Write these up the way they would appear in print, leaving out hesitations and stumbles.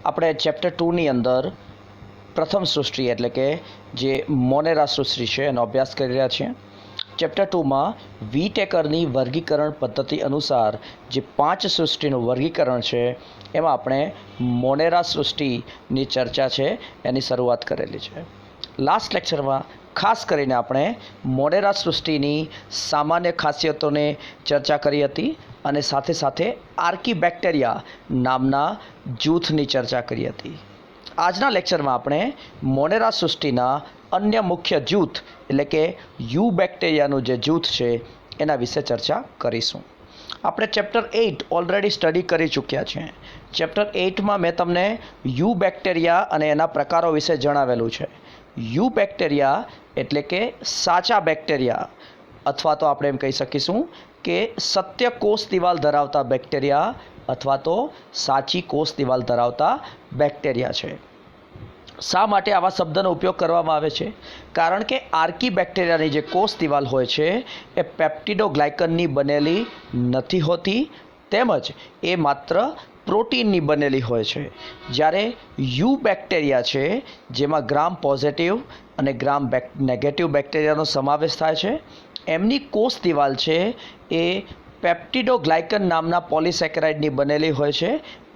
આપણે ચેપ્ટર 2ની અંદર પ્રથમ સૃષ્ટિ એટલે કે જે મોનેરા સૃષ્ટિ છે એનો અભ્યાસ કરી રહ્યા છીએ. ચેપ્ટર 2માં વીટેકરની વર્ગીકરણ પદ્ધતિ અનુસાર જે 5 સૃષ્ટિનું વર્ગીકરણ છે એમાં આપણે મોનેરા સૃષ્ટિની ચર્ચા છે એની શરૂઆત કરેલી છે. લાસ્ટ લેક્ચરમાં ખાસ કરીને આપણે મોનેરા સૃષ્ટિની સામાન્ય ખાસિયતોને ચર્ચા કરી હતી અને સાથે સાથે આર્કીબેક્ટેરિયા નામના જૂથની ચર્ચા કરી હતી. આજના લેક્ચરમાં આપણે મોનેરા સૃષ્ટિના અન્ય મુખ્ય જૂથ એટલે કે યુ બેક્ટેરિયાનું જે જૂથ છે એના વિશે ચર્ચા કરીશું. આપણે ચેપ્ટર 8 ઓલરેડી સ્ટડી કરી ચૂક્યા છીએ. ચેપ્ટર 8માં મેં તમને યુ બેક્ટેરિયા અને એના પ્રકારો વિશે જણાવેલું છે. યુ બેક્ટેરિયા એટલે કે સાચા બેક્ટેરિયા અથવા તો આપણે એમ કહી શકીશું કે સત્ય કોષ દિવાલ ધરાવતા બેક્ટેરિયા અથવા તો સાચી કોષ દિવાલ ધરાવતા બેક્ટેરિયા છે. શા માટે આવા શબ્દનો ઉપયોગ કરવામાં આવે છે? કારણ કે આર્કી બેક્ટેરિયાની જે કોષ દિવાલ હોય છે એ પેપ્ટિડોગ્લાયકનની બનેલી નથી હોતી તેમજ એ માત્ર પ્રોટીનની બનેલી હોય છે. જ્યારે યુ બેક્ટેરિયા છે જેમાં ગ્રામ પોઝિટિવ અને ગ્રામ નેગેટિવ બેક્ટેરિયાનો સમાવેશ થાય છે, એમની કોષ દિવાલ છે એ પેપ્ટિડોગ્લાયકન નામના પોલિસેકેરાઇડની બનેલી હોય છે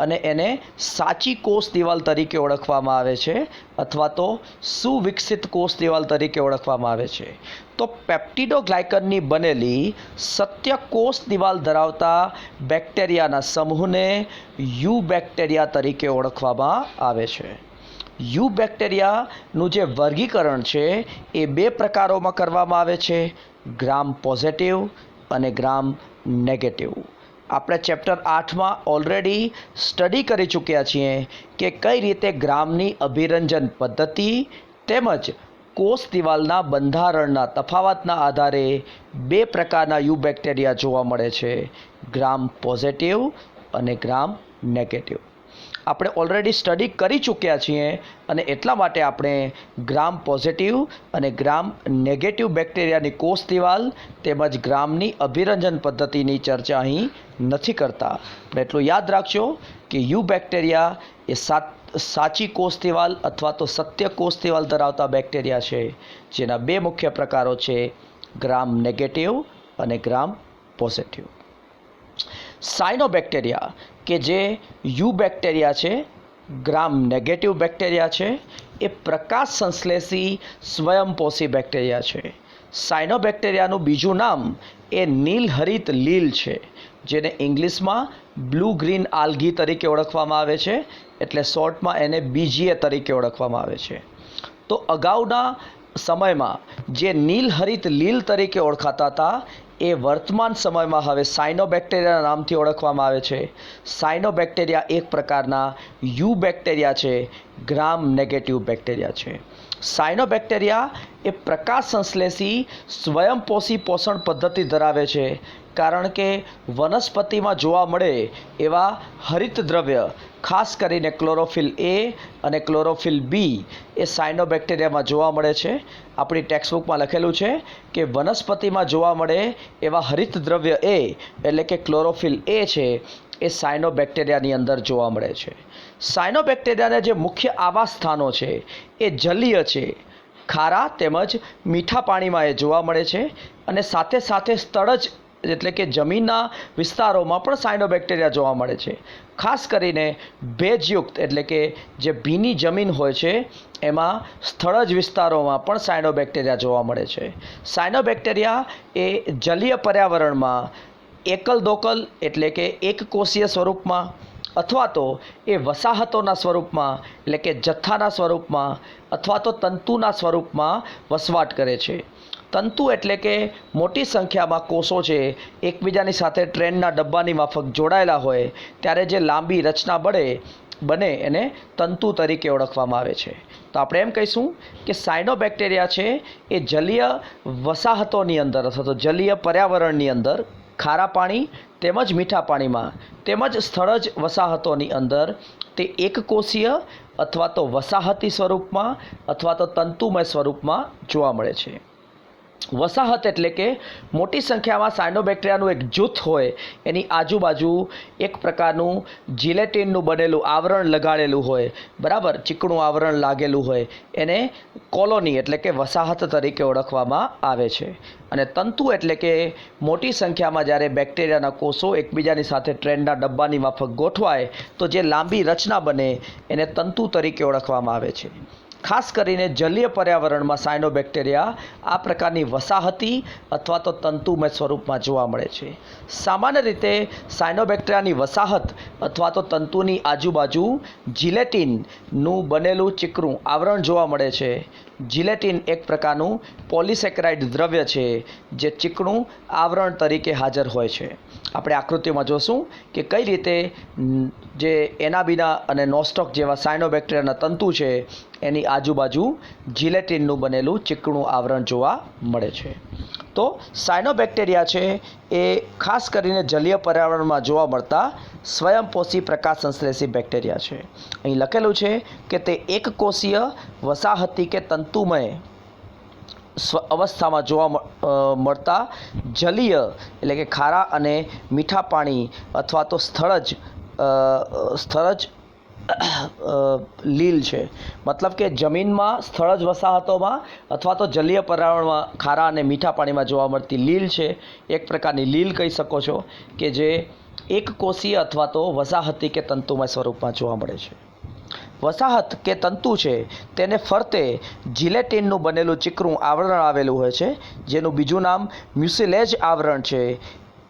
અને એને સાચી કોષ દિવાલ તરીકે ઓળખવામાં આવે છે અથવા તો સુવિકસિત કોષ દિવાલ તરીકે ઓળખવામાં આવે છે. તો પેપ્ટિડોગ્લાયકનની બનેલી સત્ય કોષ દિવાલ ધરાવતા બેક્ટેરિયાના સમૂહને યુ બેક્ટેરિયા તરીકે ઓળખવામાં આવે છે. યુ બેક્ટેરિયાનું જે વર્ગીકરણ છે એ 2 પ્રકારોમાં કરવામાં આવે છે, ગ્રામ પોઝિટિવ અને ગ્રામ નેગેટિવ. આપણે ચેપ્ટર 8માં ઓલરેડી સ્ટડી કરી ચૂક્યા છીએ કે કઈ રીતે ગ્રામની અભિરંજન પદ્ધતિ તેમજ કોષ દિવાલના બંધારણના તફાવતના આધારે 2 પ્રકારના યુ બેક્ટેરિયા જોવા મળે છે, ગ્રામ પોઝિટિવ અને ગ્રામ નેગેટિવ. આપણે ઓલરેડી સ્ટડી કરી ચૂક્યા છીએ અને એટલા માટે આપણે ગ્રામ પોઝિટિવ અને ગ્રામ નેગેટિવ બેક્ટેરિયાની કોષ દિવાલ તેમજ ગ્રામની અભિરંજન પદ્ધતિની ચર્ચા અહીં નથી કરતા. એટલું યાદ રાખજો કે યુ બેક્ટેરિયા એ સાચી કોષ દિવાલ અથવા તો સત્ય કોષ દિવાલ ધરાવતા બેક્ટેરિયા છે જેના 2 મુખ્ય પ્રકારો છે, ગ્રામ નેગેટિવ અને ગ્રામ પોઝિટિવ. સાયનોબેક્ટેરિયા કે જે યુ બેક્ટેરિયા છે, ગ્રામ નેગેટિવ બેક્ટેરિયા છે, એ પ્રકાશ સંશ્લેષી સ્વયંપોષી બેક્ટેરિયા છે. સાયનોબેક્ટેરિયાનું બીજું નામ એ નીલહરિત લીલ છે જેને ઇંગ્લિશમાં બ્લુ ગ્રીન આલ્ગી તરીકે ઓળખવામાં આવે છે, એટલે શોર્ટમાં એને BGA તરીકે ઓળખવામાં આવે છે. તો અગાઉના સમયમાં જે નીલહરિત લીલ તરીકે ઓળખાતા હતા એ વર્તમાન સમયમાં હવે સાયનોબેક્ટેરિયાના નામથી ઓળખવામાં આવે છે. સાયનોબેક્ટેરિયા એક પ્રકારના યુ બેક્ટેરિયા છે, ગ્રામ નેગેટિવ બેક્ટેરિયા છે. સાયનોબેક્ટેરિયા એ પ્રકાશ સંશ્લેષી સ્વયંપોષી પોષણ પદ્ધતિ ધરાવે છે કારણ કે વનસ્પતિમાં જોવા મળે એવા હરિતદ્રવ્ય ખાસ કરીને ક્લોરોફિલ A અને ક્લોરોફિલ B એ સાયનોબેક્ટેરિયામાં જોવા મળે છે. આપણી ટેક્સ્ટબુકમાં લખેલું છે કે વનસ્પતિમાં જોવા મળે એવા હરિતદ્રવ્ય A એટલે કે ક્લોરોફિલ A છે એ સાયનોબેક્ટેરિયાની અંદર જોવા મળે છે. સાયનોબેક્ટેરિયાના જે મુખ્ય આવાસ સ્થાનો છે એ જલીય છે, ખારા તેમજ મીઠા પાણીમાં એ જોવા મળે છે અને સાથે સાથે સ્થળજ એટલે કે જમીનના વિસ્તારોમાં પણ સાયનોબેક્ટેરિયા જોવા મળે છે. ખાસ કરીને ભેજયુક્ત એટલે કે જે ભીની જમીન હોય છે એમાં સ્થળજ વિસ્તારોમાં પણ સાયનોબેક્ટેરિયા જોવા મળે છે. સાયનોબેક્ટેરિયા એ જલીય પર્યાવરણમાં એકલ દોકલ એટલે કે એકકોષીય સ્વરૂપમાં અથવા તો એ વસાહતોના સ્વરૂપમાં એટલે કે જથ્થાના સ્વરૂપમાં અથવા તો તંતુના સ્વરૂપમાં વસવાટ કરે છે. તંતુ એટલે કે મોટી સંખ્યામાં કોષો છે એકબીજાની સાથે ટ્રેનના ડબ્બાની માફક જોડાયેલા હોય ત્યારે જે લાંબી રચના બને એને તંતુ તરીકે ઓળખવામાં આવે છે. તો આપણે એમ કહીશું કે સાયનોબેક્ટેરિયા છે એ જલીય વસાહતોની અંદર અથવા તો જલીય પર્યાવરણની અંદર ખારા પાણી તેમજ મીઠા પાણીમાં તેમજ સ્થળજ વસાહતોની અંદર તે એકકોષીય અથવા તો વસાહતી સ્વરૂપમાં અથવા તો તંતુમય સ્વરૂપમાં જોવા મળે છે. વસાહત એટલે કે મોટી સંખ્યામાં સાયનોબેક્ટેરિયાનું એક જૂથ હોય, એની આજુબાજુ એક પ્રકારનું જિલેટિનનું બનેલું આવરણ લગાડેલું હોય, બરાબર, ચીકણું આવરણ લાગેલું હોય, એને કોલોની એટલે કે વસાહત તરીકે ઓળખવામાં આવે છે. અને તંતુ એટલે કે મોટી સંખ્યામાં જ્યારે બેક્ટેરિયાના કોષો એકબીજાની સાથે ટ્રેનના ડબ્બાની માફક ગોઠવાય તો જે લાંબી રચના બને એને તંતુ તરીકે ઓળખવામાં આવે છે. ખાસ કરીને જલીય પર્યાવરણમાં સાયનોબેક્ટેરિયા આ પ્રકારની વસાહતી અથવા તો તંતુમય સ્વરૂપમાં જોવા મળે છે. સામાન્ય રીતે સાયનોબેક્ટેરિયાની વસાહત અથવા તો તંતુની આજુબાજુ જિલેટિનનું બનેલું ચીકણું આવરણ જોવા મળે છે. જિલેટિન એક પ્રકારનું પોલિસેકેરાઇડ દ્રવ્ય છે જે ચીકણું આવરણ તરીકે હાજર હોય છે. આપણે આકૃતિમાં જોશું કે કઈ રીતે જે એનાબીના અને નોસ્ટોક જેવા સાયનોબેક્ટેરિયાના તંતુ છે એની આજુબાજુ જિલેટિનનું બનેલું ચીકણું આવરણ જોવા મળે છે. તો સાયનોબેક્ટેરિયા છે એ ખાસ કરીને જલીય પર્યાવરણમાં જોવા મળતા સ્વયંપોષી પ્રકાશ સંશ્લેષી બેક્ટેરિયા છે. અહીં લખેલું છે કે તે એકકોષીય વસાહતી કે તંતુમય અવસ્થામાં જોવા મળતા જલીય એટલે કે ખારા અને મીઠા પાણી અથવા તો સ્થળજ લીલ છે. મતલબ કે જમીનમાં સ્થળજ વસાહતોમાં અથવા તો જલીય પર્યાવરણમાં ખારા અને મીઠા પાણીમાં જોવા મળતી લીલ છે. એક પ્રકારની લીલ કહી શકો છો કે જે એકકોષીય અથવા તો વસાહતી કે તંતુમય સ્વરૂપમાં જોવા મળે છે. વસાહત કે તંતુ છે તેને ફરતે જિલેટિનનું બનેલું ચીકણું આવરણ આવેલું હોય છે, જેનું બીજું નામ મ્યુસિલેજ આવરણ છે.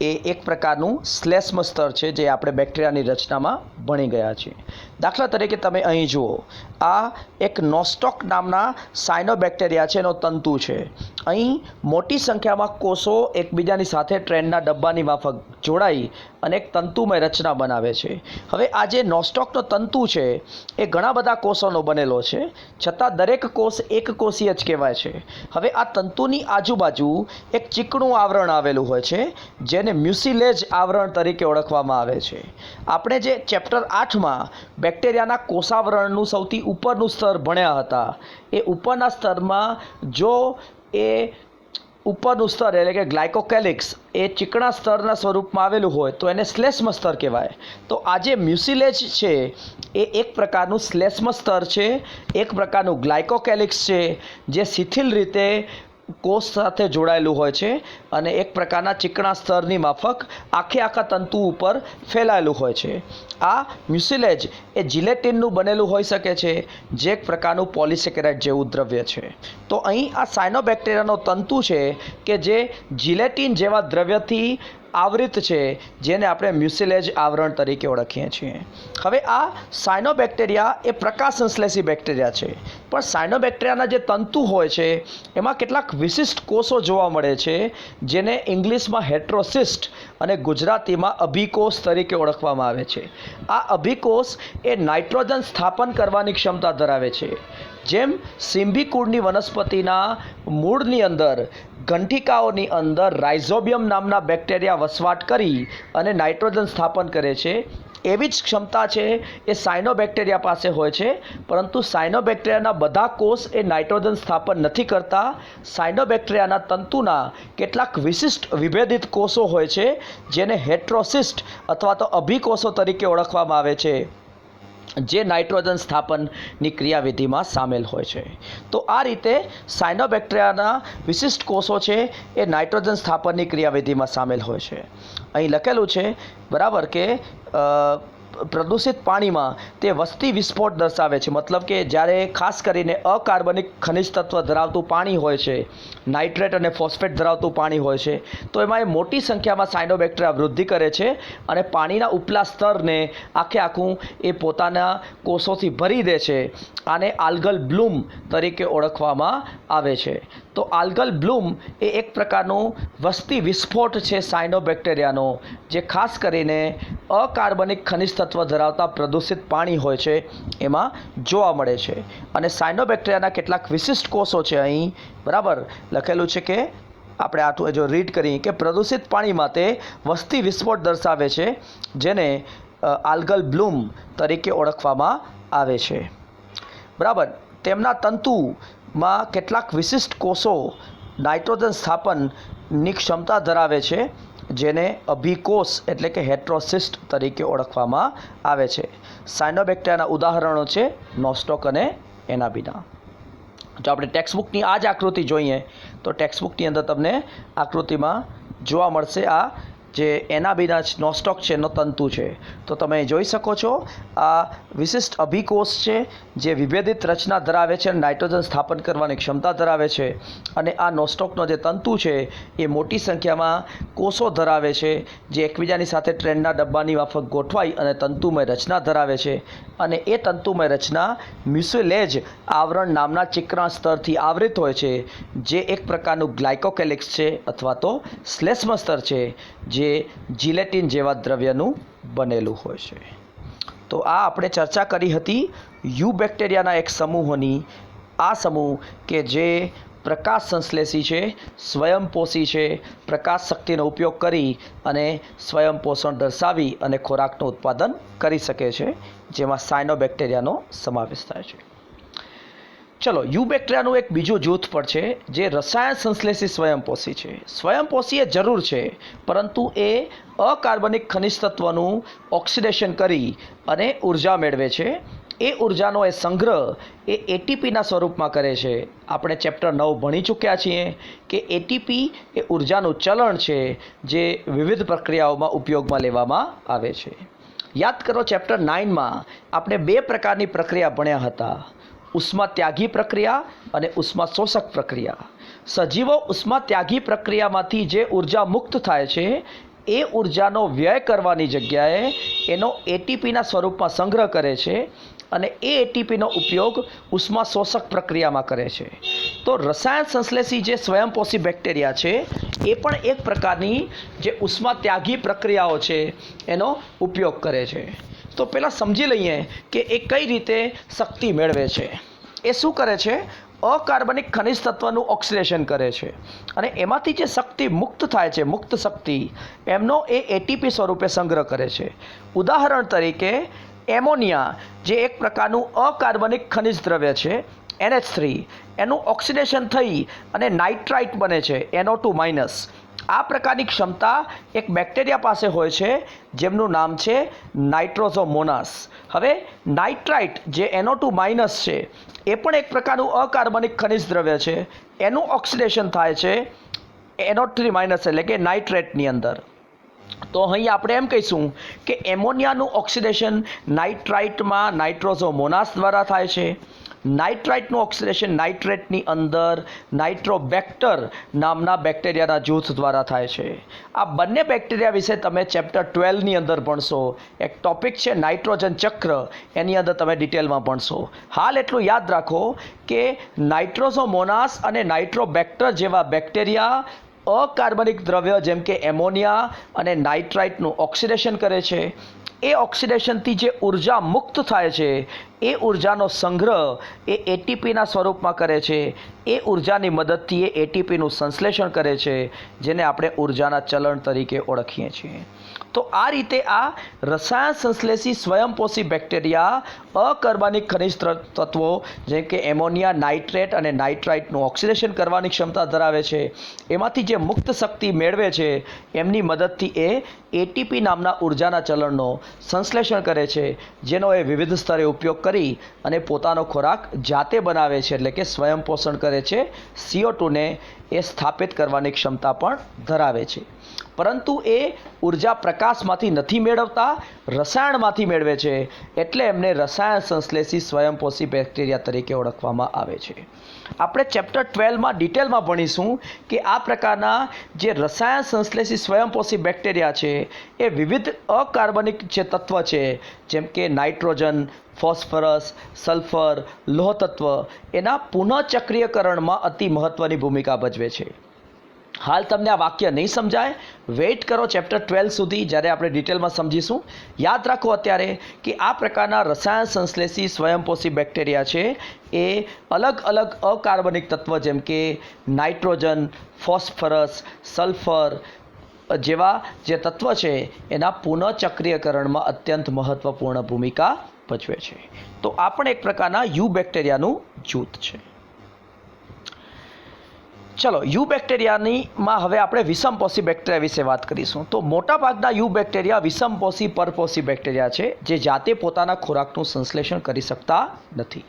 એ એક પ્રકારનું શ્લેષ્મ સ્તર છે જે આપણે બેક્ટેરિયાની રચનામાં ભણી ગયા છીએ. દાખલા તરીકે તમે અહીં જુઓ, આ એક નોસ્ટોક નામના સાયનોબેક્ટેરિયા છે, એનો તંતુ છે. અહીં મોટી સંખ્યામાં કોષો એકબીજાની સાથે ટ્રેનના ડબ્બાની માફક જોડાઈ અને એક તંતુમય રચના બનાવે છે. હવે આ જે નોસ્ટોકનો તંતુ છે એ ઘણા બધા કોષોનો બનેલો છે, છતાં દરેક કોષ એક કોષીય જ કહેવાય છે. હવે આ તંતુની આજુબાજુ એક ચીકણું આવરણ આવેલું હોય છે જેને મ્યુસિલેજ આવરણ તરીકે ઓળખવામાં આવે છે. આપણે જે ચેપ્ટર 8માં બેક્ટેરિયાના કોષાવરણનું સૌથી ઉપરનું સ્તર ભણ્યા હતા, એ ઉપરના સ્તરમાં જો એ ઉપરનું સ્તર એટલે કે ગ્લાયકોકેલિક્સ એ ચીકણા સ્તરના સ્વરૂપમાં આવેલું હોય તો એને શ્લેષ્મ સ્તર કહેવાય. તો આ જે મ્યુસિલેજ છે એ એક પ્રકારનું શ્લેષ્મ સ્તર છે, એક પ્રકારનું ગ્લાયકોકેલિક્સ છે જે શિથિલ રીતે કોષ સાથે જોડાયેલું હોય છે અને એક પ્રકારના ચીકણા સ્તરની માફક આખા તંતુ ઉપર ફેલાયેલું હોય છે. આ મ્યુસિલેજ એ જિલેટિનનું બનેલું હોઈ શકે છે, જે એક પ્રકારનું પોલિસેકેરાઇડ જેવું દ્રવ્ય છે. તો અહીં આ સાયનોબેક્ટેરિયાનો તંતુ છે કે જે જિલેટિન જેવા દ્રવ્યથી આવૃત છે, જેને આપણે મ્યુસિલેજ આવરણ તરીકે ઓળખીએ છીએ. હવે આ સાયનોબેક્ટેરિયા એ પ્રકાશ સંશ્લેષી બેક્ટેરિયા છે, પણ સાયનોબેક્ટેરિયાના જે તંતુ હોય છે એમાં કેટલાક વિશિષ્ટ કોષો જોવા મળે છે, જેને ઇંગ્લિશમાં હેટ્રોસિસ્ટ અને ગુજરાતીમાં અભિકોષ તરીકે ઓળખવામાં આવે છે. આ અભિકોષ એ નાઇટ્રોજન સ્થાપન કરવાની ક્ષમતા ધરાવે છે. જેમ સિમ્બીકુળની વનસ્પતિના મૂળની અંદર ગંઠિકાઓની અંદર રાઇઝોબિયમ નામના બેક્ટેરિયા વસવાટ કરી અને નાઇટ્રોજન સ્થાપન કરે છે, એવી જ ક્ષમતા છે એ સાયનોબેક્ટેરિયા પાસે હોય છે. પરંતુ સાયનોબેક્ટેરિયાના બધા કોષ એ નાઇટ્રોજન સ્થાપન નથી કરતા. સાયનોબેક્ટેરિયાના તંતુના કેટલાક વિશિષ્ટ વિભેદિત કોષો હોય છે, જેને હેટ્રોસિસ્ટ અથવા તો અભિકોષો તરીકે ઓળખવામાં આવે છે, જે નાઇટ્રોજન સ્થાપનની ક્રિયાવિધિમાં સામેલ હોય છે. તો આ રીતે સાયનોબેક્ટેરિયાના વિશિષ્ટ કોષો છે એ નાઇટ્રોજન સ્થાપનની ક્રિયાવિધિમાં સામેલ હોય છે. અહીં લખેલું છે બરાબર કે પ્રદૂષિત પાણીમાં તે વસ્તી વિસ્ફોટ દર્શાવે છે. મતલબ કે જ્યારે ખાસ કરીને અકાર્બનિક ખનિજ તત્વ ધરાવતું પાણી હોય છે, નાઇટ્રેટ અને ફોસ્ફેટ ધરાવતું પાણી હોય છે, તો એમાં એ મોટી સંખ્યામાં સાયનોબેક્ટેરિયા વૃદ્ધિ કરે છે અને પાણીના ઉપલા સ્તરને આખું એ પોતાના કોષોથી ભરી દે છે. આને આલ્ગલ બ્લૂમ તરીકે ઓળખવામાં આવે છે. તો આલ્ગલ બ્લૂમ એ એક પ્રકારનું વસ્તી વિસ્ફોટ છે સાયનોબેક્ટેરિયાનો, જે ખાસ કરીને અકાર્બનિક ખનિજ તત્વ ધરાવતા પ્રદૂષિત પાણી હોય છે એમાં જોવા મળે છે. અને સાયનોબેક્ટેરિયાના કેટલાક વિશિષ્ટ કોષો છે અહીં બરાબર લખેલું છે કે આપણે આટલું જો રીડ કરીએ કે પ્રદૂષિત પાણીમાં તે વસ્તી વિસ્ફોટ દર્શાવે છે, જેને આલ્ગલ બ્લૂમ તરીકે ઓળખવામાં આવે છે. બરાબર, તેમના તંતુમાં કેટલાક વિશિષ્ટ કોષો નાઇટ્રોજન સ્થાપનની ક્ષમતા ધરાવે છે, જેને અભિકોષ એટલે કે હેટ્રોસિસ્ટ તરીકે ઓળખવામાં આવે છે. સાયનોબેક્ટેરિયાના ઉદાહરણો છે નોસ્ટોક અને એનાબિના. જો આપણે ટેક્સ્ટબુકની આ જ આકૃતિ જોઈએ તો ટેક્સ્ટબુકની અંદર તમને આકૃતિમાં જોવા મળશે આ જે એનાબિના નોસ્ટોક છે એનો તંતુ છે. તો તમે જોઈ શકો છો આ વિશિષ્ટ અભિકોષ છે જે વિભેદિત રચના ધરાવે છે અને નાઇટ્રોજન સ્થાપન કરવાની ક્ષમતા ધરાવે છે. અને આ નોસ્ટોકનો જે તંતુ છે એ મોટી સંખ્યામાં કોષો ધરાવે છે જે એકબીજાની સાથે ટ્રેનના ડબ્બાની માફક ગોઠવાઈ અને તંતુમય રચના ધરાવે છે. અને એ તંતુમય રચના મ્યુસિલેજ આવરણ નામના ચીકણા સ્તરથી આવૃત હોય છે, જે એક પ્રકારનું ગ્લાયકોકેલિક્સ છે અથવા તો શ્લેષ્મ સ્તર છે, જે જીલેટિન જેવા દ્રવ્યનું બનેલું હોય છે. તો આ આપણે ચર્ચા કરી હતી યુ બેક્ટેરિયાના એક સમૂહોની. આ સમૂહ કે જે પ્રકાશ સંશ્લેષી છે, સ્વયંપોષી છે, પ્રકાશ શક્તિનો ઉપયોગ કરી અને સ્વયં પોષણ દર્શાવી અને ખોરાકનું ઉત્પાદન કરી શકે છે, જેમાં સાયનોબેક્ટેરિયાનો સમાવેશ થાય છે. ચલો, યુ બેક્ટેરિયાનું એક બીજું જૂથ પણ છે જે રસાયણ સંશ્લેષી સ્વયંપોષી છે. સ્વયંપોષી એ જરૂર છે, પરંતુ એ અકાર્બનિક ખનિજ તત્વનું ઓક્સિડેશન કરી અને ઉર્જા મેળવે છે. એ ઉર્જાનો એ સંગ્રહ એ એટીપીના સ્વરૂપમાં કરે છે. આપણે ચેપ્ટર 9 ભણી ચૂક્યા છીએ કે એટીપી એ ઉર્જાનું ચલણ છે જે વિવિધ પ્રક્રિયાઓમાં ઉપયોગમાં લેવામાં આવે છે. યાદ કરો, ચેપ્ટર 9માં આપણે 2 પ્રકારની પ્રક્રિયા ભણ્યા હતા: ઉષ્મા ત્યાગી પ્રક્રિયા અને ઉષ્મા શોષક પ્રક્રિયા. સજીવો ઉષ્મા ત્યાગી પ્રક્રિયામાંથી જે ઉર્જા મુક્ત થાય છે એ ઉર્જાનો વ્યય કરવાની જગ્યાએ એનો એટીપીના સ્વરૂપમાં સંગ્રહ કરે છે અને એ એટીપીનો ઉપયોગ ઉષ્મા શોષક પ્રક્રિયામાં કરે છે. તો રસાયણ સંશ્લેષી જે સ્વયંપોષી બેક્ટેરિયા છે એ પણ એક પ્રકારની જે ઉષ્મા ત્યાગી પ્રક્રિયાઓ છે એનો ઉપયોગ કરે છે. તો પહેલાં સમજી લઈએ કે એ કઈ રીતે શક્તિ મેળવે છે. એ શું કરે છે? અકાર્બનિક ખનિજ તત્વનું ઓક્સિડેશન કરે છે અને એમાંથી જે શક્તિ મુક્ત થાય છે, મુક્ત શક્તિ, એમનો એ એટીપી સ્વરૂપે સંગ્રહ કરે છે. ઉદાહરણ તરીકે એમોનિયા જે એક પ્રકારનું અકાર્બનિક ખનિજ દ્રવ્ય છે, NH3, એનું ઓક્સિડેશન થઈ અને નાઇટ્રાઇટ બને છે, NO2-. આ પ્રકારની ક્ષમતા એક બેક્ટેરિયા પાસે હોય છે જેમનું નામ છે નાઇટ્રોઝોમોનાસ. હવે નાઇટ્રાઇટ જે NO2- છે એ પણ એક પ્રકારનું અકાર્બનિક ખનિજ દ્રવ્ય છે. એનું ઓક્સિડેશન થાય છે NO3- એટલે કે નાઇટ્રેટની અંદર. તો અહીં આપણે એમ કહીશું કે એમોનિયાનું ઓક્સિડેશન નાઇટ્રાઇટમાં નાઇટ્રોઝોમોનાસ દ્વારા થાય છે. નાઇટ્રાઇટનું ઓક્સિડેશન નાઇટ્રેટની અંદર નાઇટ્રોબેક્ટર નામના બેક્ટેરિયાના જૂથ દ્વારા થાય છે. આ બંને બેક્ટેરિયા વિશે તમે ચેપ્ટર 12ની અંદર ભણશો. એક ટોપિક છે નાઇટ્રોજન ચક્ર, એની અંદર તમે ડિટેલમાં ભણશો. હાલ એટલું યાદ રાખો કે નાઇટ્રોઝોમોનાસ અને નાઇટ્રોબેક્ટર જેવા બેક્ટેરિયા અકાર્બનિક દ્રવ્ય જેમ કે એમોનિયા અને નાઇટ્રાઇટનું ઓક્સિડેશન કરે છે. એ ઓક્સિડેશનથી જે ઉર્જા મુક્ત થાય છે એ ઉર્જાનો સંગ્રહ એ એટીપીના સ્વરૂપમાં કરે છે. એ ઉર્જાની મદદથી એ એટીપીનું સંશ્લેષણ કરે છે, જેને આપણે ઉર્જાના ચલણ તરીકે ઓળખીએ છીએ. તો આ રીતે આ રસાયણ સંશ્લેષી સ્વયંપોષી બેક્ટેરિયા અકાર્બનિક ખનિજ તત્વો જેમ કે એમોનિયા, નાઇટ્રેટ અને નાઇટ્રાઇટનું ઓક્સિડેશન કરવાની ક્ષમતા ધરાવે છે. એમાંથી જે મુક્ત શક્તિ મેળવે છે એમની મદદથી એ એટીપી નામના ઉર્જાના ચલણનો સંશ્લેષણ કરે છે, જેનો એ વિવિધ સ્તરે ઉપયોગ કરી અને પોતાનો ખોરાક જાતે બનાવે છે, એટલે કે સ્વયં પોષણ કરે છે. CO2ને એ સ્થાપિત કરવાની ક્ષમતા પણ ધરાવે છે. પરંતુ એ ઉર્જા પ્રકાશમાંથી નથી મેળવતા, રસાયણમાંથી મેળવે છે, એટલે એમને રસાયણ સંશ્લેષી સ્વયંપોષી બેક્ટેરિયા તરીકે ઓળખવામાં આવે છે. આપણે ચેપ્ટર 12માં ડિટેલમાં ભણીશું કે આ પ્રકારના જે રસાયણ સંશ્લેષી સ્વયંપોષી બેક્ટેરિયા છે એ વિવિધ અકાર્બનિક જે તત્વ છે જેમ કે નાઇટ્રોજન, ફોસ્ફરસ, સલ્ફર, લોહ તત્વ એના પુનઃચક્રીયકરણમાં અતિ મહત્ત્વની ભૂમિકા ભજવે છે. હાલ તમને આ વાક્ય નહીં સમજાય, વેઇટ કરો ચેપ્ટર 12 સુધી, જ્યારે આપણે ડિટેલમાં સમજીશું. યાદ રાખો અત્યારે કે આ પ્રકારના રસાયણ સંશ્લેષી સ્વયંપોષી બેક્ટેરિયા છે એ અલગ અલગ અકાર્બનિક તત્વ જેમ કે નાઇટ્રોજન, ફોસ્ફરસ, સલ્ફર જેવા જે તત્વ છે એના પુનઃચક્રીયકરણમાં અત્યંત મહત્ત્વપૂર્ણ ભૂમિકા ભજવે છે. તો આ પણ એક પ્રકારના યુ બેક્ટેરિયાનું જૂથ છે. ચલો યુ બેક્ટેરિયામાં હવે આપણે વિષમપોષી બેક્ટેરિયા વિશે વાત કરીશું. તો મોટાભાગના યુ બેક્ટેરિયા વિષમપોષી પરપોષી બેક્ટેરિયા છે જે જાતે પોતાના ખોરાકનું સંશ્લેષણ કરી શકતા નથી.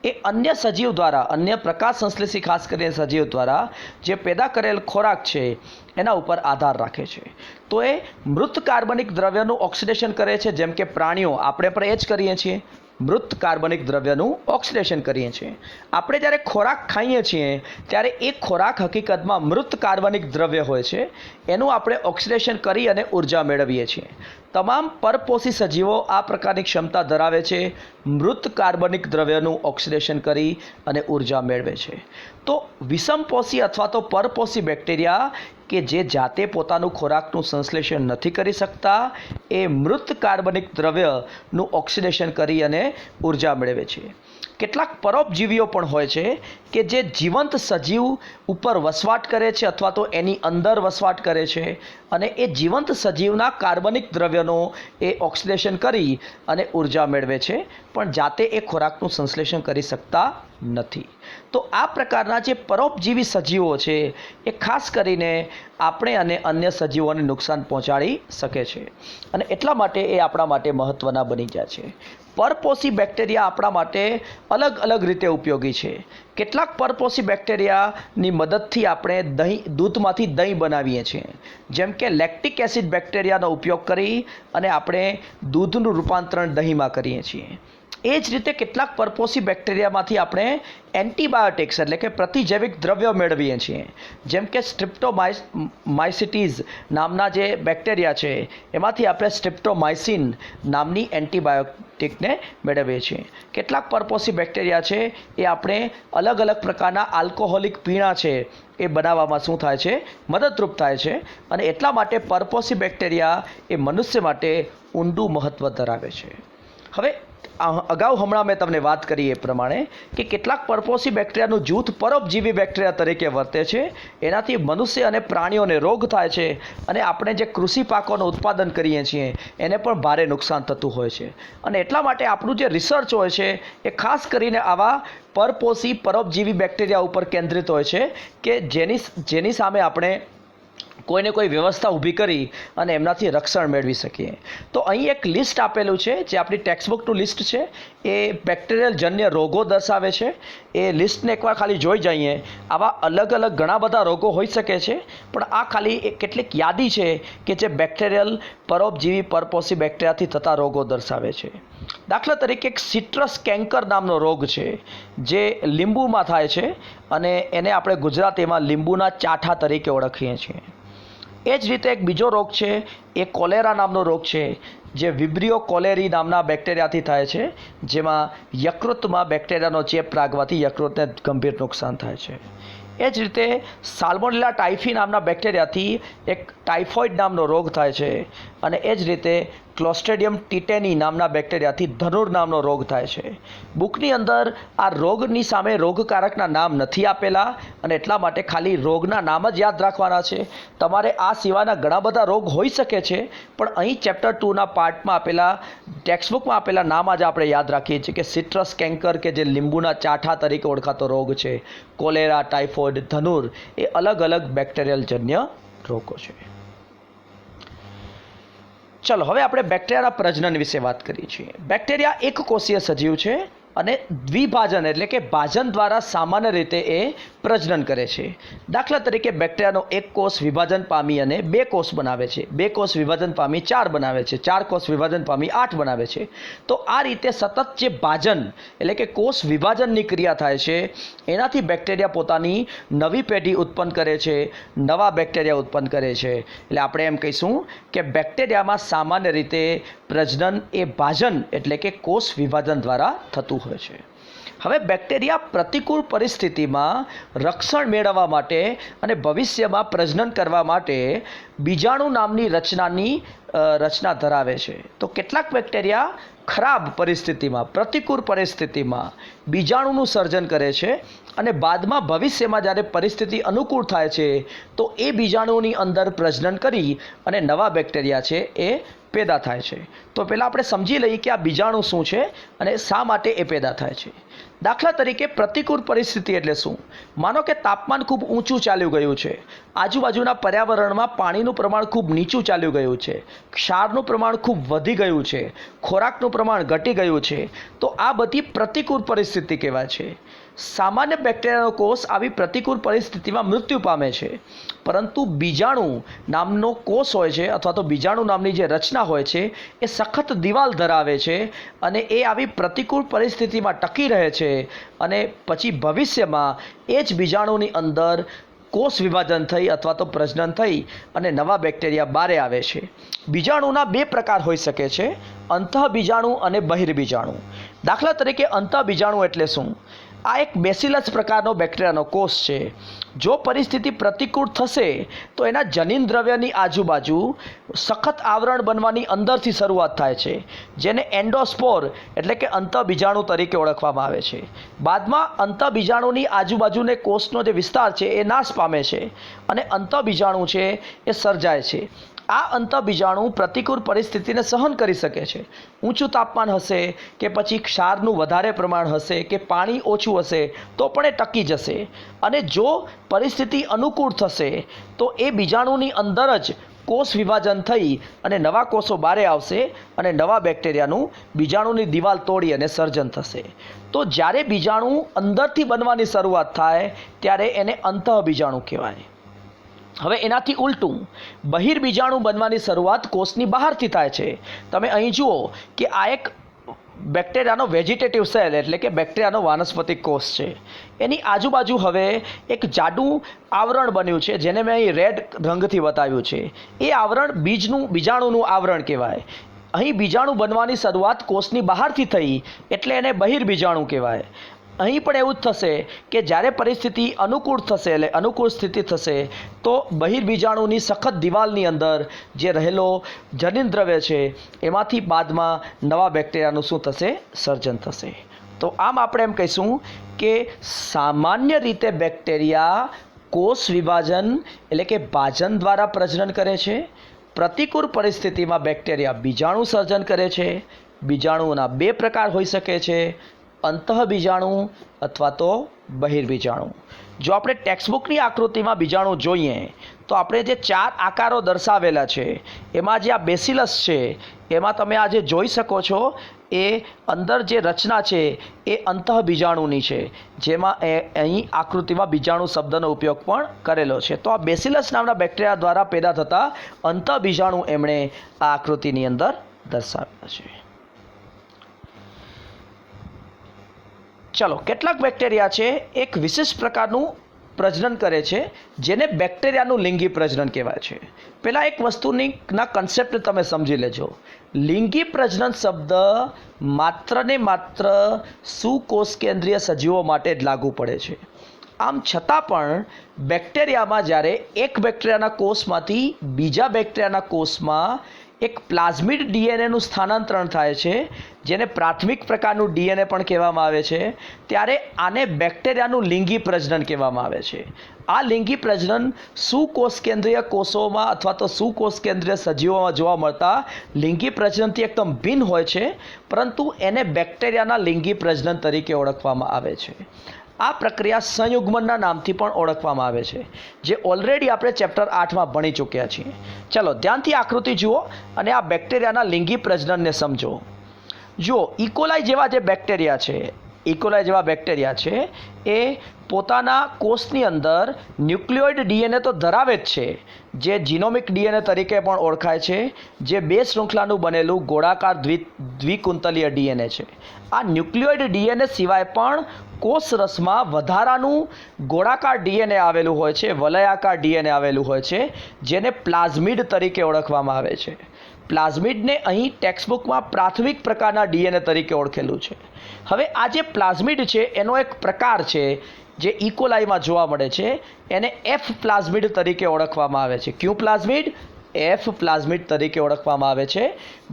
એ અન્ય સજીવ દ્વારા, અન્ય પ્રકાશ સંશ્લેષી ખાસ કરીને સજીવ દ્વારા જે પેદા કરેલ ખોરાક છે એના ઉપર આધાર રાખે છે. તો એ મૃત કાર્બનિક દ્રવ્યનું ઓક્સિડેશન કરે છે, જેમ કે પ્રાણીઓ, આપણે પણ એ જ કરીએ છીએ, મૃત કાર્બનિક દ્રવ્યનું ઓક્સિડેશન કરીએ છીએ. આપણે જ્યારે ખોરાક ખાઈએ છીએ ત્યારે એ ખોરાક હકીકતમાં મૃત કાર્બનિક દ્રવ્ય હોય છે, એનું આપણે ઓક્સિડેશન કરી અને ઉર્જા મેળવીએ છીએ. તમામ પરપોષી સજીવો આ પ્રકારની ક્ષમતા ધરાવે છે, મૃત કાર્બનિક દ્રવ્યનું ઓક્સિડેશન કરી અને ઉર્જા મેળવે છે. તો વિષમપોષી અથવા તો પરપોષી બેક્ટેરિયા કે જે જાતે પોતાનું ખોરાકનું સંશ્લેષણ નથી કરી શકતા, એ મૃત કાર્બનિક દ્રવ્યનું ઓક્સિડેશન કરી અને ઉર્જા મેળવે છે. કેટલાક પરોપજીવીઓ પણ હોય છે કે જે જીવંત સજીવ ઉપર વસવાટ કરે છે અથવા તો એની અંદર વસવાટ કરે છે અને એ જીવંત સજીવના કાર્બનિક દ્રવ્યનો એ ઓક્સિડેશન કરી અને ઉર્જા મેળવે છે, પણ જાતે એ ખોરાકનું સંશ્લેષણ કરી શકતા નથી. તો આ પ્રકારના જે પરોપજીવી સજીવો છે એ ખાસ કરીને આપણે અને અન્ય સજીવોને નુકસાન પહોંચાડી શકે છે અને એટલા માટે એ આપણા માટે મહત્ત્વના બની જાય છે. પરપોષી બેક્ટેરિયા આપણા માટે અલગ અલગ રીતે ઉપયોગી છે. કેટલાક પરપોષી બેક્ટેરિયાની મદદથી આપણે દૂધમાંથી દહીં બનાવીએ છીએ, જેમ કે લેક્ટિક એસિડ બેક્ટેરિયાનો ઉપયોગ કરી અને આપણે દૂધનું રૂપાંતરણ દહીંમાં કરીએ છીએ. એ જ રીતે કેટલાક પરપોષી બેક્ટેરિયામાંથી આપણે એન્ટીબાયોટિક્સ એટલે કે પ્રતિજૈવિક દ્રવ્યો મેળવીએ છીએ, જેમ કે સ્ટ્રિપ્ટોમાઇસિટીઝ નામના જે બેક્ટેરિયા છે એમાંથી આપણે સ્ટ્રિપ્ટોમાઇસિન નામની એન્ટીબાયોટિકને મેળવીએ છીએ. કેટલાક પરપોષી બેક્ટેરિયા છે એ આપણે અલગ અલગ પ્રકારના આલ્કોહોલિક પીણા છે એ બનાવવામાં શું થાય છે, મદદરૂપ થાય છે અને એટલા માટે પરપોષી બેક્ટેરિયા એ મનુષ્ય માટે ઊંડું મહત્ત્વ ધરાવે છે. હવે અગાઉ હમણાં મેં તમને વાત કરી એ પ્રમાણે કે કેટલાક પરપોષી બેક્ટેરિયાનું જૂથ પરોપજીવી બેક્ટેરિયા તરીકે વર્તે છે. એનાથી મનુષ્ય અને પ્રાણીઓને રોગ થાય છે અને આપણે જે કૃષિ પાકોનું ઉત્પાદન કરીએ છીએ એને પણ ભારે નુકસાન થતું હોય છે. અને એટલા માટે આપણું જે રિસર્ચ હોય છે એ ખાસ કરીને આવા પરપોષી પરોપજીવી બેક્ટેરિયા ઉપર કેન્દ્રિત હોય છે કે જેની સામે આપણે કોઈને કોઈ વ્યવસ્થા ઊભી કરી અને એમનાથી રક્ષણ મેળવી શકીએ. તો અહીં એક લિસ્ટ આપેલું છે જે આપણી ટેક્સ્ટબુકનું લિસ્ટ છે, એ બેક્ટેરિયલ જન્ય રોગો દર્શાવે છે. એ લિસ્ટને એકવાર ખાલી જોઈ જઈએ. આવા અલગ અલગ ઘણા બધા રોગો હોઈ શકે છે, પણ આ ખાલી કેટલીક યાદી છે કે જે બેક્ટેરિયલ પરોપજીવી પરપોષી બેક્ટેરિયાથી થતા રોગો દર્શાવે છે. દાખલા તરીકે એક સિટ્રસ કેન્કર નામનો રોગ છે જે લીંબુમાં થાય છે અને એને આપણે ગુજરાતીમાં લીંબુના ચાઠા તરીકે ઓળખીએ છીએ. એ જ રીતે એક બીજો રોગ છે એ કોલેરા નામનો રોગ છે જે વિબ્રિયો કોલેરી નામના બેક્ટેરિયાથી થાય છે, જેમાં યકૃતમાં બેક્ટેરિયાનો ચેપ લાગવાથી યકૃતને ગંભીર નુકસાન થાય છે. એ જ રીતે સાલ્મોનેલા ટાઇફી નામના બેક્ટેરિયાથી એક ટાઇફોઇડ નામનો રોગ થાય છે અને એ જ રીતે ક્લોસ્ટ્રેડિયમ ટીટેની નામના બેક્ટેરિયાથી ધનુર નામનો રોગ થાય છે. બુકની અંદર આ રોગની સામે રોગકારકના નામ નથી આપેલા અને એટલા માટે ખાલી રોગના નામ જ યાદ રાખવાના છે. તમારે આ સિવાયના ઘણા બધા રોગ હોઈ શકે છે, પણ અહીં ચેપ્ટર 2ના પાર્ટમાં આપેલા ટેક્સ્ટબુકમાં આપેલા નામ જ આપણે યાદ રાખીએ છીએ કે સિટ્રસ કેન્કર કે જે લીંબુના ચાઠા તરીકે ઓળખાતો રોગ છે, કોલેરા, ટાઇફોઇડ, ધનુર એ અલગ અલગ બેક્ટેરિયલ જન્ય રોગો છે. ચલો હવે આપણે બેક્ટેરિયાના પ્રજનન વિશે વાત કરીએ છીએ. બેક્ટેરિયા એક કોષીય સજીવ છે અને દ્વિભાજન એટલે કે ભાજન દ્વારા સામાન્ય રીતે એ પ્રજનન કરે છે. દાખલા તરીકે બેક્ટેરિયાનો એક કોષ વિભાજન પામી અને 2 કોષ બનાવે છે, 2 કોષ વિભાજન પામી 4 બનાવે છે, 4 કોષ વિભાજન પામી 8 બનાવે છે. તો આ રીતે સતત જે ભાજન એટલે કે કોષ વિભાજનની ક્રિયા થાય છે એનાથી બેક્ટેરિયા પોતાની નવી પેઢી ઉત્પન્ન કરે છે, નવા બેક્ટેરિયા ઉત્પન્ન કરે છે. એટલે આપણે એમ કહીશું કે બેક્ટેરિયામાં સામાન્ય રીતે પ્રજનન એ ભાજન એટલે કે કોષ વિભાજન દ્વારા થતું હોય છે. હવે બેક્ટેરિયા પ્રતિકૂળ પરિસ્થિતિમાં રક્ષણ મેળવવા માટે અને ભવિષ્યમાં પ્રજનન કરવા માટે બીજાણુ નામની રચના ધરાવે છે. તો કેટલાક બેક્ટેરિયા ખરાબ પરિસ્થિતિમાં, પ્રતિકૂળ પરિસ્થિતિમાં બીજાણુનું સર્જન કરે છે અને બાદમાં ભવિષ્યમાં જ્યારે પરિસ્થિતિ અનુકૂળ થાય છે તો એ બીજાણુની અંદર પ્રજનન કરી અને નવા બેક્ટેરિયા છે એ પેદા થાય છે. તો પહેલાં આપણે સમજી લઈએ કે આ બીજાણુ શું છે અને શા માટે એ પેદા થાય છે. દાખલા તરીકે પ્રતિકૂળ પરિસ્થિતિ એટલે શું? માનો કે તાપમાન ખૂબ ઊંચું ચાલ્યું ગયું છે, આજુબાજુના પર્યાવરણમાં પાણીનું પ્રમાણ ખૂબ નીચું ચાલ્યું ગયું છે, ક્ષારનું પ્રમાણ ખૂબ વધી ગયું છે, ખોરાકનું પ્રમાણ ઘટી ગયું છે, તો આ બધી પ્રતિકૂળ પરિસ્થિતિ કહેવાય છે. સામાન્ય બેક્ટેરિયાનો કોષ આવી પ્રતિકૂળ પરિસ્થિતિમાં મૃત્યુ પામે છે, પરંતુ બીજાણુ નામનો કોષ હોય છે અથવા તો બીજાણુ નામની જે રચના હોય છે એ સખત દિવાલ ધરાવે છે અને એ આવી પ્રતિકૂળ પરિસ્થિતિમાં ટકી રહે છે અને પછી ભવિષ્યમાં એ જ બીજાણુની અંદર કોષ વિભાજન થઈ અથવા તો પ્રજનન થઈ અને નવા બેક્ટેરિયા બહાર આવે છે. બીજાણુના બે પ્રકાર હોઈ શકે છે, અંતઃબીજાણુ અને બહિર્બીજાણુ. દાખલા તરીકે અંતઃબીજાણુ એટલે શું? આ એક બેસિલસ પ્રકારનો બેક્ટેરિયાનો કોષ છે. જો પરિસ્થિતિ પ્રતિકૂળ થશે તો એના જનીન દ્રવ્યની આજુબાજુ સખત આવરણ બનવાની અંદરથી શરૂઆત થાય છે, જેને એન્ડોસ્પોર એટલે કે અંતઃબીજાણુ તરીકે ઓળખવામાં આવે છે. બાદમાં અંતઃબીજાણુની આજુબાજુને કોષનો જે વિસ્તાર છે એ નાશ પામે છે અને અંતઃબીજાણુ છે એ સર્જાય છે. આ અંતઃબીજાણુ પ્રતિકૂળ પરિસ્થિતિને સહન કરી શકે છે. ઊંચું તાપમાન હશે કે પછી ક્ષારનું વધારે પ્રમાણ હશે કે પાણી ઓછું હશે તો પણ એ ટકી જશે. અને જો પરિસ્થિતિ અનુકૂળ થશે તો એ બીજાણુની અંદર જ કોષ વિભાજન થઈ અને નવા કોષો બહાર આવશે અને નવા બેક્ટેરિયાનું બીજાણુની દિવાલ તોડી અને સર્જન થશે. તો જ્યારે બીજાણુ અંદરથી બનવાની શરૂઆત થાય ત્યારે એને અંતઃબીજાણુ કહેવાય. હવે એનાથી ઉલટું બહિર્બીજાણુ બનવાની શરૂઆત કોષની બહારથી થાય છે. તમે અહીં જુઓ કે આ એક બેક્ટેરિયાનો વેજીટેટિવ સેલ એટલે કે બેક્ટેરિયાનો વાનસ્પતિક કોષ છે. એની આજુબાજુ હવે એક જાડું આવરણ બન્યું છે, જેને મેં અહીં રેડ રંગથી બતાવ્યું છે. એ આવરણ બીજાણુનું આવરણ કહેવાય. અહીં બીજાણુ બનવાની શરૂઆત કોષની બહારથી થઈ એટલે એને બહિર્બીજાણુ કહેવાય. અહીં પણ એવું જ થશે કે જ્યારે પરિસ્થિતિ અનુકૂળ થશે એટલે અનુકૂળ સ્થિતિ થશે તો બહિર્બીજાણુની સખત દિવાલની અંદર જે રહેલો જનીન દ્રવ્ય છે એમાંથી બાદમાં નવા બેક્ટેરિયાનું શું થશે? સર્જન થશે. તો આમ આપણે એમ કહીશું કે સામાન્ય રીતે બેક્ટેરિયા કોષ વિભાજન એટલે કે ભાજન દ્વારા પ્રજનન કરે છે. પ્રતિકૂળ પરિસ્થિતિમાં બેક્ટેરિયા બીજાણુ સર્જન કરે છે. બીજાણુઓના બે પ્રકાર હોઈ શકે છે, અંતઃબીજાણુ અથવા તો બહિર્બીજાણુ. જો આપણે ટેક્સ્ટબુકની આકૃતિમાં બીજાણુ જોઈએ તો આપણે જે 4 આકારો દર્શાવેલા છે એમાં જે આ બેસિલસ છે એમાં તમે આ જે જોઈ શકો છો એ અંદર જે રચના છે એ અંતઃબીજાણુની છે, જેમાં અહીં આકૃતિમાં બીજાણુ શબ્દનો ઉપયોગ પણ કરેલો છે. તો આ બેસિલસ નામના બેક્ટેરિયા દ્વારા પેદા થતા અંતઃબીજાણુ એમણે આ આકૃતિની અંદર દર્શાવેલા છે. ચલો, કેટલાક બેક્ટેરિયા છે એક વિશેષ પ્રકારનું પ્રજનન કરે છે જેને બેક્ટેરિયાનું લિંગી પ્રજનન કહેવાય છે. પહેલાં એક વસ્તુના કન્સેપ્ટ તમે સમજી લેજો. લિંગી પ્રજનન શબ્દ માત્ર ને માત્ર સુકોષકેન્દ્રીય સજીવો માટે જ લાગુ પડે છે. આમ છતાં પણ બેક્ટેરિયામાં જ્યારે એક બેક્ટેરિયાના કોષમાંથી બીજા બેક્ટેરિયાના કોષમાં એક પ્લાઝમિડ ડીએનએનું સ્થાનાંતરણ થાય છે, જેને પ્રાથમિક પ્રકારનું ડીએનએ પણ કહેવામાં આવે છે, ત્યારે આને બેક્ટેરિયાનું લિંગી પ્રજનન કહેવામાં આવે છે. આ લિંગી પ્રજનન સુકોષકેન્દ્રીય કોષોમાં અથવા તો સુકોષકેન્દ્રીય સજીવોમાં જોવા મળતા લિંગી પ્રજનનથી એકદમ ભિન્ન હોય છે, પરંતુ એને બેક્ટેરિયાના લિંગી પ્રજનન તરીકે ઓળખવામાં આવે છે. આ પ્રક્રિયા સંયુગ્મનના નામથી પણ ઓળખવામાં આવે છે, જે ઓલરેડી આપણે ચેપ્ટર 8માં ભણી ચૂક્યા છીએ. ચલો, ધ્યાનથી આકૃતિ જુઓ અને આ બેક્ટેરિયાના લિંગી પ્રજનનને સમજો. જુઓ, ઇકોલાઈ જેવા જે બેક્ટેરિયા છે એ પોતાના કોષની અંદર ન્યુક્લિયોઇડ ડીએનએ તો ધરાવે જ છે, જે જીનોમિક ડીએનએ તરીકે પણ ઓળખાય છે, જે 2 શૃંખલાનું બનેલું ગોળાકાર દ્વિકુંતલીય ડીએનએ છે. આ ન્યુક્લિયોઇડ ડીએનએ સિવાય પણ કોષ રસમાં વધારાનું ગોળાકાર ડીએનએ આવેલું હોય છે, વલયાકાર ડીએનએ આવેલું હોય છે, જેને પ્લાઝમિડ તરીકે ઓળખવામાં આવે છે. પ્લાઝમિડને અહીં ટેક્સ્ટબુકમાં પ્રાથમિક પ્રકારના ડીએનએ તરીકે ઓળખેલું છે. હવે આ જે પ્લાઝમિડ છે એનો એક પ્રકાર છે જે ઇકોલાઈમાં જોવા મળે છે, એને એફ પ્લાઝમિડ તરીકે ઓળખવામાં આવે છે. ક્યુ પ્લાઝમિડ? એફ પ્લાઝમિડ તરીકે ઓળખવામાં આવે છે,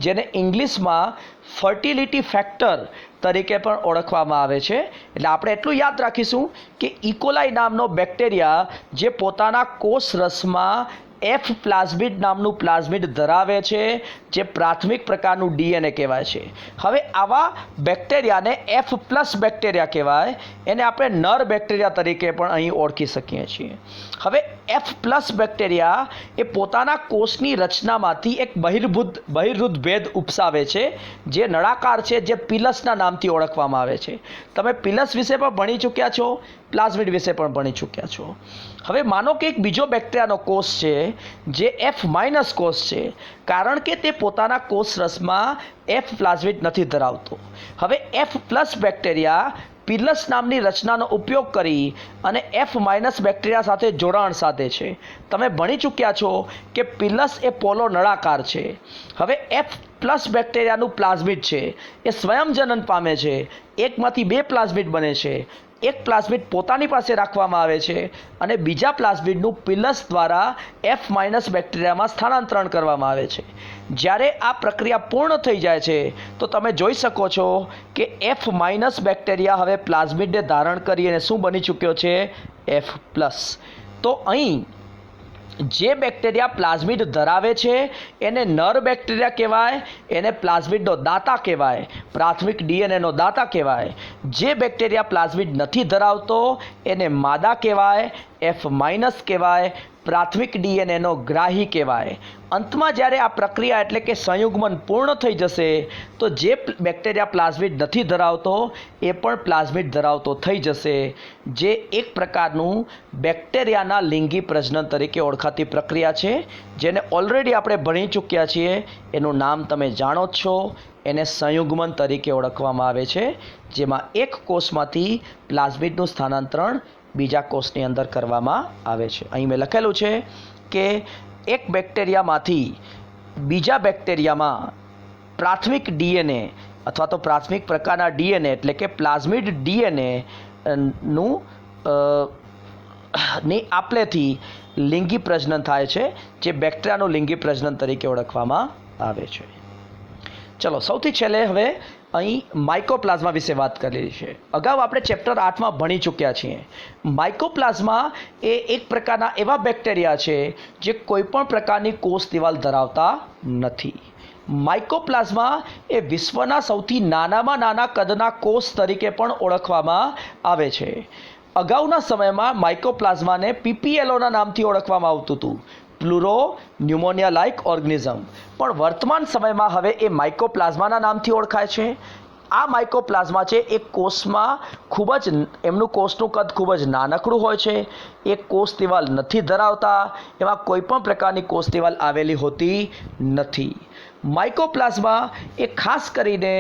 જેને ઇંગ્લિશમાં ફર્ટિલિટી ફેક્ટર તરીકે પણ ઓળખવામાં આવે છે. એટલે આપણે એટલું યાદ રાખીશું કે ઇકોલાઈ નામનો બેક્ટેરિયા જે પોતાના કોષ રસમાં એફ પ્લાઝમિડ નામનું પ્લાઝમિડ ધરાવે છે, જે પ્રાથમિક પ્રકારનું ડીએનએ કહેવાય છે. હવે આવા બેક્ટેરિયાને એફ પ્લસ બેક્ટેરિયા કહેવાય. એને આપણે નર બેક્ટેરિયા તરીકે પણ અહીં ઓળખી શકીએ છીએ. હવે એફ પ્લસ બેક્ટેરિયા એ પોતાના કોષની રચનામાંથી એક બહિર્હૃદ ભેદ ઉપસાવે છે, જે નળાકાર છે, જે પિલસના નામથી ઓળખવામાં આવે છે. તમે પિલસ વિશે પણ ભણી ચૂક્યા છો, પ્લાઝમિડ વિશે પણ ભણી ચૂક્યા છો. હવે માનો કે એક બીજો બેક્ટેરિયાનો કોષ છે, જે એફ માઇનસ કોષ છે, કારણ કે તે પોતાના કોષ રસમાં એફ પ્લાઝમિડ નથી ધરાવતો. હવે એફ પ્લસ બેક્ટેરિયા પિલસ નામની રચનાનો ઉપયોગ કરી અને એફ માઇનસ બેક્ટેરિયા સાથે જોડાણ સાધે છે. તમે ભણી ચૂક્યા છો કે પિલસ એ પોલો નળાકાર છે. હવે એફ પ્લસ બેક્ટેરિયાનું પ્લાઝમિડ છે એ સ્વયંજનન પામે છે. એકમાંથી બે પ્લાઝમિડ બને છે. એક પ્લાઝમિડ પોતાની પાસે રાખવામાં આવે છે અને બીજા પ્લાઝમિડનું પિલસ દ્વારા એફ માઇનસ બેક્ટેરિયામાં સ્થાનાંતરણ કરવામાં આવે છે. જ્યારે આ પ્રક્રિયા પૂર્ણ થઈ જાય છે તો તમે જોઈ શકો છો કે એફ માઇનસ બેક્ટેરિયા હવે પ્લાઝમિડને ધારણ કરી અને શું બની ચૂક્યો છે? F plus. તો અહીં જે બેક્ટેરિયા પ્લાઝમિડ ધરાવે છે એને નર બેક્ટેરિયા કહેવાય, એને પ્લાઝમિડનો દાતા કહેવાય, પ્રાથમિક ડીએનએનો દાતા કહેવાય. જે બેક્ટેરિયા પ્લાઝમિડ નથી ધરાવતો એને માદા કહેવાય, એફ માઇનસ કહેવાય, પ્રાથમિક ડીએનએનો ગ્રાહી કહેવાય. અંતમાં જ્યારે આ પ્રક્રિયા એટલે કે સંયુગ્મન પૂર્ણ થઈ જશે તો જે બેક્ટેરિયા પ્લાઝમિડ નથી ધરાવતો એ પણ પ્લાઝમિડ ધરાવતો થઈ જશે, જે એક પ્રકારનું બેક્ટેરિયાના લિંગી પ્રજનન તરીકે ઓળખાતી પ્રક્રિયા છે, જેને ઓલરેડી આપણે ભણી ચૂક્યા છીએ. એનું નામ તમે જાણો જ છો, એને સંયુગ્મન તરીકે ઓળખવામાં આવે છે, જેમાં એક કોષમાંથી પ્લાઝમિડનું સ્થાનાંતરણ બીજા કોષની અંદર કરવામાં આવે છે. અહીં મેં લખેલું છે કે એક બેક્ટેરિયામાંથી બીજા બેક્ટેરિયામાં પ્રાથમિક ડીએનએ અથવા તો પ્રાથમિક પ્રકારના ડીએનએ એટલે કે પ્લાઝમિડ ડીએનએ ની આપલેથી લિંગી પ્રજનન થાય છે, જે બેક્ટેરિયાનું લિંગી પ્રજનન તરીકે ઓળખવામાં આવે છે. ચલો સૌથી છેલ્લે હવે અહીં માઇકોપ્લાઝમા વિશે વાત કરેલી છે. અગાઉ આપણે ચેપ્ટર 8માં ભણી ચૂક્યા છીએ. માઇકોપ્લાઝમા એ એક પ્રકારના એવા બેક્ટેરિયા છે જે કોઈપણ પ્રકારની કોષ દિવાલ ધરાવતા નથી. માઇકોપ્લાઝમા એ વિશ્વના સૌથી નાનામાં નાના કદના કોષ તરીકે પણ ઓળખવામાં આવે છે. અગાઉના સમયમાં માઇકોપ્લાઝમાને પીપીએલઓના નામથી ઓળખવામાં આવતું હતું, પ્લુરો ન્યુમોનિયા લાઇક ઓર્ગેનિઝમ. પણ વર્તમાન સમયમાં હવે એ માઇકોપ્લાઝમાના નામથી ઓળખાય છે. આ માઇકોપ્લાઝમા છે એ કોષમાં ખૂબ જ એમનું કોષનું કદ ખૂબ જ નાનકડું હોય છે. એ કોષ દિવાલ નથી ધરાવતા, એમાં કોઈ પણ પ્રકારની કોષ દિવાલ આવેલી હોતી નથી. માઇકોપ્લાઝમા એ ખાસ કરીને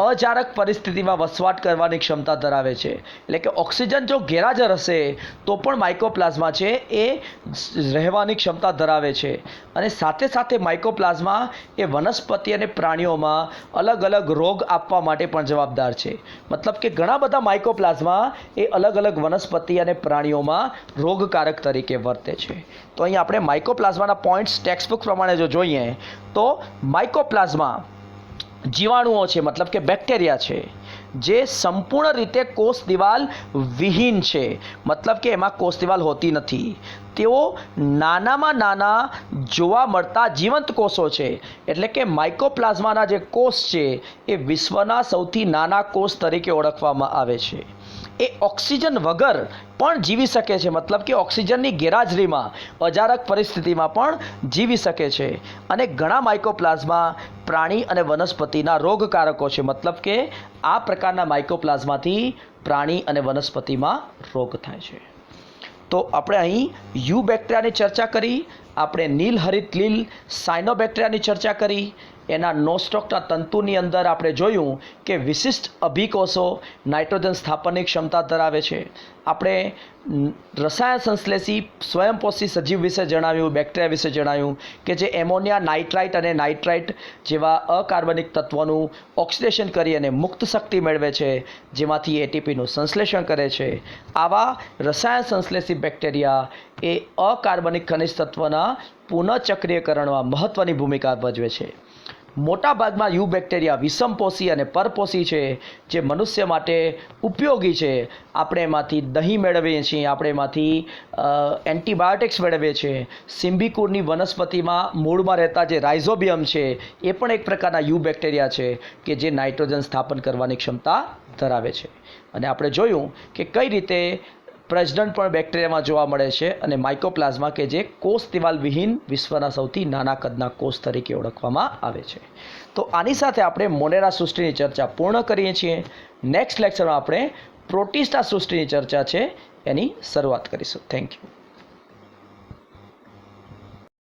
અજારક પરિસ્થિતિમાં વસવાટ કરવાની ક્ષમતા ધરાવે છે. એટલે કે ઓક્સિજન જો ગેરહાજર હશે તો પણ માઇકોપ્લાઝમા છે એ રહેવાની ક્ષમતા ધરાવે છે. અને સાથે સાથે માઇકોપ્લાઝમા એ વનસ્પતિ અને પ્રાણીઓમાં અલગ અલગ રોગ આપવા માટે પણ જવાબદાર છે. મતલબ કે ઘણા બધા માઇકોપ્લાઝમા એ અલગ અલગ વનસ્પતિ અને પ્રાણીઓમાં રોગકારક તરીકે વર્તે છે. તો અહીં આપણે માઇકોપ્લાઝમાના પોઈન્ટ્સ ટેક્સ્ટબુક પ્રમાણે જો જોઈએ તો માઇકોપ્લાઝમા જીવાણુઓ છે, મતલબ કે બેક્ટેરિયા છે, જે સંપૂર્ણ રીતે કોષ દિવાલ વિહીન છે, મતલબ કે એમાં કોષ દિવાલ હોતી નથી. તેઓ નાનામાં નાના જોવા મળતા જીવંત કોષો છે. એટલે કે માઇકોપ્લાઝમાના જે કોષ છે એ વિશ્વના સૌથી નાના કોષ તરીકે ઓળખવામાં આવે છે. એ ઓક્સિજન વગર પણ જીવી શકે છે, મતલબ કે ઓક્સિજનની ગેરહાજરીમાં અજારક પરિસ્થિતિમાં પણ જીવી શકે છે. અને ઘણા માઇકોપ્લાઝમા પ્રાણી અને વનસ્પતિના રોગકારકો છે, મતલબ કે આ પ્રકારના માઇકોપ્લાઝમાથી પ્રાણી અને વનસ્પતિમાં રોગ થાય છે. તો આપણે અહીં યુ બેક્ટેરિયાની ચર્ચા કરી, આપણે નીલહરિત લીલ સાયનોબેક્ટેરિયાની ચર્ચા કરી. એના નોસ્ટોકના તંતુની અંદર આપણે જોયું કે વિશિષ્ટ અભિકોષો નાઇટ્રોજન સ્થાપનની ક્ષમતા ધરાવે છે. આપણે રસાયણ સંશ્લેષી સ્વયંપોષી સજીવ વિશે જણાવ્યું, બેક્ટેરિયા વિશે જણાવ્યું કે જે એમોનિયા નાઇટ્રાઇટ અને નાઇટ્રાઇટ જેવા અકાર્બનિક તત્વોનું ઓક્સિડેશન કરી અને મુક્ત શક્તિ મેળવે છે, જેમાંથી એટીપીનું સંશ્લેષણ કરે છે. આવા રસાયણ સંશ્લેષી બેક્ટેરિયા એ અકાર્બનિક ખનિજ તત્વના પુનઃચક્રીયકરણમાં મહત્ત્વની ભૂમિકા ભજવે છે. મોટાભાગમાં યુ બેક્ટેરિયા વિષમપોષી અને પરપોષી છે, જે મનુષ્ય માટે ઉપયોગી છે. આપણે એમાંથી દહીં મેળવીએ છીએ, આપણે એમાંથી એન્ટીબાયોટિક્સ મેળવીએ છીએ. સિમ્બિકુરની વનસ્પતિમાં મૂળમાં રહેતા જે રાઇઝોબિયમ છે એ પણ એક પ્રકારના યુ બેક્ટેરિયા છે કે જે નાઇટ્રોજન સ્થાપન કરવાની ક્ષમતા ધરાવે છે. અને આપણે જોયું કે કઈ રીતે પ્રજનન પણ બેક્ટેરિયામાં જોવા મળે છે અને માઇકોપ્લાઝમા કે જે કોષ દિવાલ વિહીન વિશ્વના સૌથી નાના કદના કોષ તરીકે ઓળખવામાં આવે છે. તો આની સાથે આપણે મોનેરા સૃષ્ટિની ચર્ચા પૂર્ણ કરીએ છીએ. નેક્સ્ટ લેક્ચરમાં આપણે પ્રોટિસ્ટા સૃષ્ટિની ચર્ચા છે એની શરૂઆત કરીશું. Thank you.